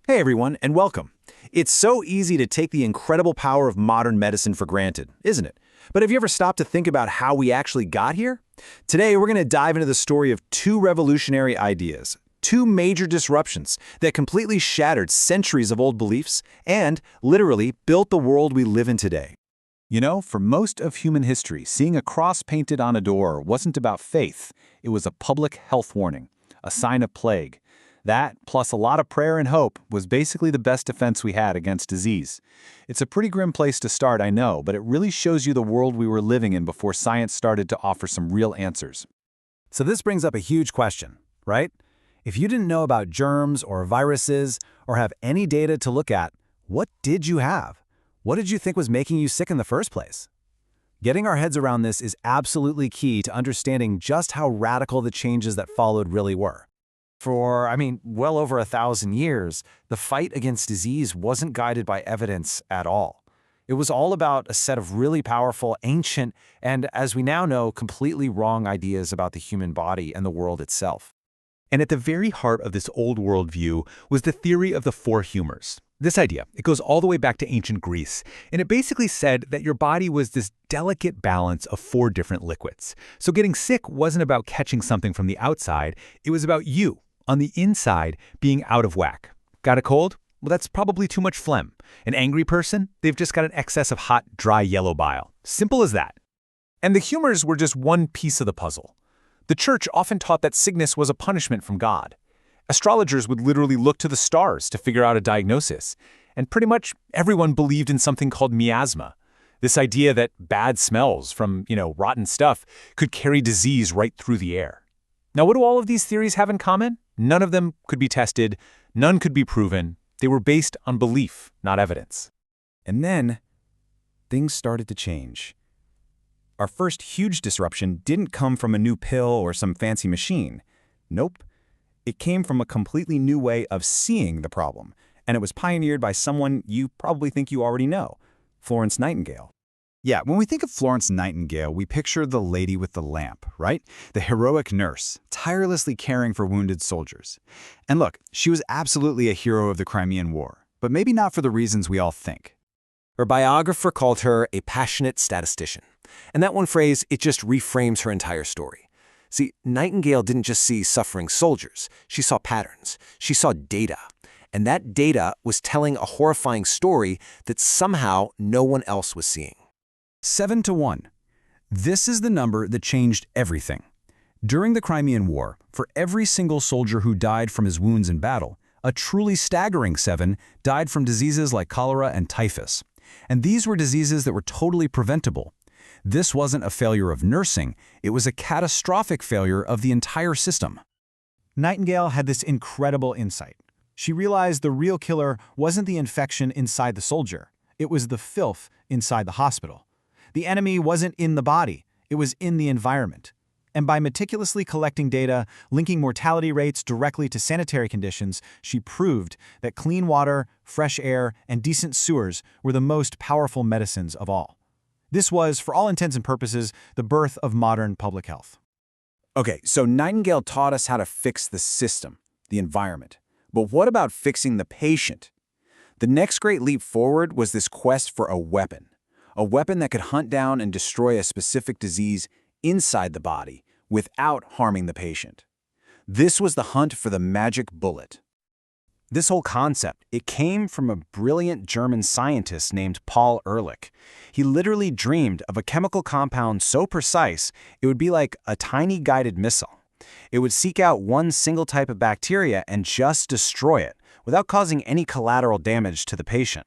Hey everyone, and welcome. It's so easy to take the incredible power of modern medicine for granted, isn't it? But have you ever stopped to think about how we actually got here? Today, we're going to dive into the story of two revolutionary ideas, two major disruptions that completely shattered centuries of old beliefs and, literally, built the world we live in today. You know, for most of human history, seeing a cross painted on a door wasn't about faith. It was a public health warning, a sign of plague. That, plus a lot of prayer and hope, was basically the best defense we had against disease. It's a pretty grim place to start, I know, but it really shows you the world we were living in before science started to offer some real answers. So this brings up a huge question, right? If you didn't know about germs or viruses or have any data to look at, what did you have? What did you think was making you sick in the first place? Getting our heads around this is absolutely key to understanding just how radical the changes that followed really were. For, well over 1,000 years, the fight against disease wasn't guided by evidence at all. It was all about a set of really powerful, ancient, and, as we now know, completely wrong ideas about the human body and the world itself. And at the very heart of this old worldview was the theory of the four humors. This idea, it goes all the way back to ancient Greece, and it basically said that your body was this delicate balance of four different liquids. So getting sick wasn't about catching something from the outside, it was about you, on the inside, being out of whack. Got a cold? Well, that's probably too much phlegm. An angry person? They've just got an excess of hot, dry yellow bile. Simple as that. And the humors were just one piece of the puzzle. The church often taught that sickness was a punishment from God. Astrologers would literally look to the stars to figure out a diagnosis. And pretty much everyone believed in something called miasma. This idea that bad smells from, rotten stuff could carry disease right through the air. Now, what do all of these theories have in common? None of them could be tested, none could be proven. They were based on belief, not evidence. And then, things started to change. Our first huge disruption didn't come from a new pill or some fancy machine. Nope. It came from a completely new way of seeing the problem, and it was pioneered by someone you probably think you already know, Florence Nightingale. Yeah, when we think of Florence Nightingale, we picture the lady with the lamp, right? The heroic nurse, tirelessly caring for wounded soldiers. And look, she was absolutely a hero of the Crimean War, but maybe not for the reasons we all think. Her biographer called her a passionate statistician. And that one phrase, it just reframes her entire story. See, Nightingale didn't just see suffering soldiers. She saw patterns. She saw data. And that data was telling a horrifying story that somehow no one else was seeing. 7-1. This is the number that changed everything. During the Crimean War, for every single soldier who died from his wounds in battle, a truly staggering 7 died from diseases like cholera and typhus. And these were diseases that were totally preventable. This wasn't a failure of nursing, it was a catastrophic failure of the entire system. Nightingale had this incredible insight. She realized the real killer wasn't the infection inside the soldier, it was the filth inside the hospital. The enemy wasn't in the body, it was in the environment. And by meticulously collecting data, linking mortality rates directly to sanitary conditions, she proved that clean water, fresh air, and decent sewers were the most powerful medicines of all. This was, for all intents and purposes, the birth of modern public health. Okay, so Nightingale taught us how to fix the system, the environment. But what about fixing the patient? The next great leap forward was this quest for a weapon that could hunt down and destroy a specific disease inside the body without harming the patient. This was the hunt for the magic bullet. This whole concept, it came from a brilliant German scientist named Paul Ehrlich. He literally dreamed of a chemical compound so precise, it would be like a tiny guided missile. It would seek out one single type of bacteria and just destroy it, without causing any collateral damage to the patient.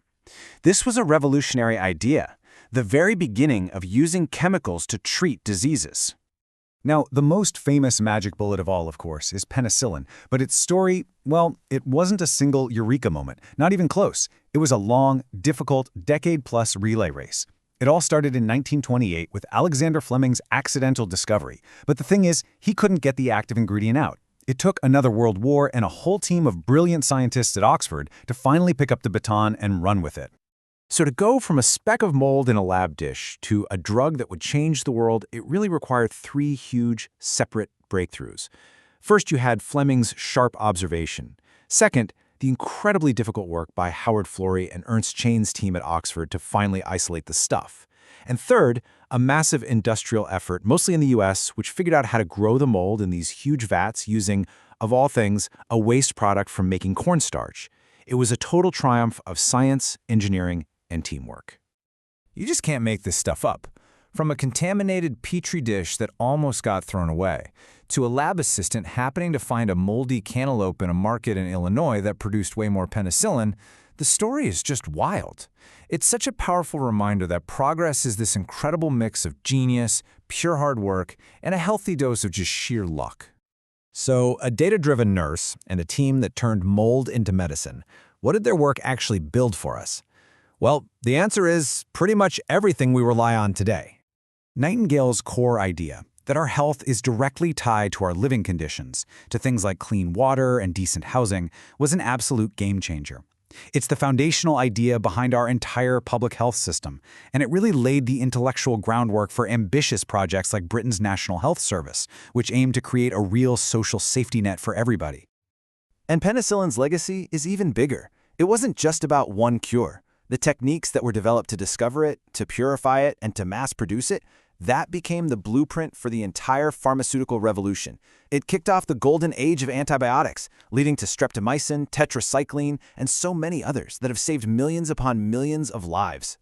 This was a revolutionary idea, the very beginning of using chemicals to treat diseases. Now, the most famous magic bullet of all, of course, is penicillin, but its story, well, it wasn't a single eureka moment, not even close. It was a long, difficult, decade-plus relay race. It all started in 1928 with Alexander Fleming's accidental discovery, but the thing is, he couldn't get the active ingredient out. It took another world war and a whole team of brilliant scientists at Oxford to finally pick up the baton and run with it. So to go from a speck of mold in a lab dish to a drug that would change the world, it really required 3 huge, separate breakthroughs. First, you had Fleming's sharp observation. Second, the incredibly difficult work by Howard Florey and Ernst Chain's team at Oxford to finally isolate the stuff. And third, a massive industrial effort, mostly in the US, which figured out how to grow the mold in these huge vats using, of all things, a waste product from making cornstarch. It was a total triumph of science, engineering, and teamwork. You just can't make this stuff up. From a contaminated petri dish that almost got thrown away, to a lab assistant happening to find a moldy cantaloupe in a market in Illinois that produced way more penicillin, the story is just wild. It's such a powerful reminder that progress is this incredible mix of genius, pure hard work, and a healthy dose of just sheer luck. So, a data-driven nurse and a team that turned mold into medicine, what did their work actually build for us? Well, the answer is pretty much everything we rely on today. Nightingale's core idea, that our health is directly tied to our living conditions, to things like clean water and decent housing, was an absolute game changer. It's the foundational idea behind our entire public health system, and it really laid the intellectual groundwork for ambitious projects like Britain's National Health Service, which aimed to create a real social safety net for everybody. And penicillin's legacy is even bigger. It wasn't just about one cure. The techniques that were developed to discover it, to purify it, and to mass produce it, that became the blueprint for the entire pharmaceutical revolution. It kicked off the golden age of antibiotics, leading to streptomycin, tetracycline, and so many others that have saved millions upon millions of lives.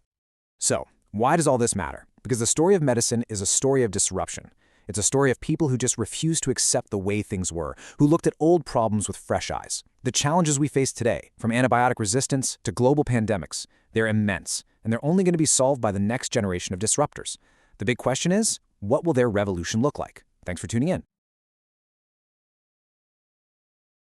So, why does all this matter? Because the story of medicine is a story of disruption. It's a story of people who just refused to accept the way things were, who looked at old problems with fresh eyes. The challenges we face today, from antibiotic resistance to global pandemics, they're immense, and they're only going to be solved by the next generation of disruptors. The big question is, what will their revolution look like? Thanks for tuning in.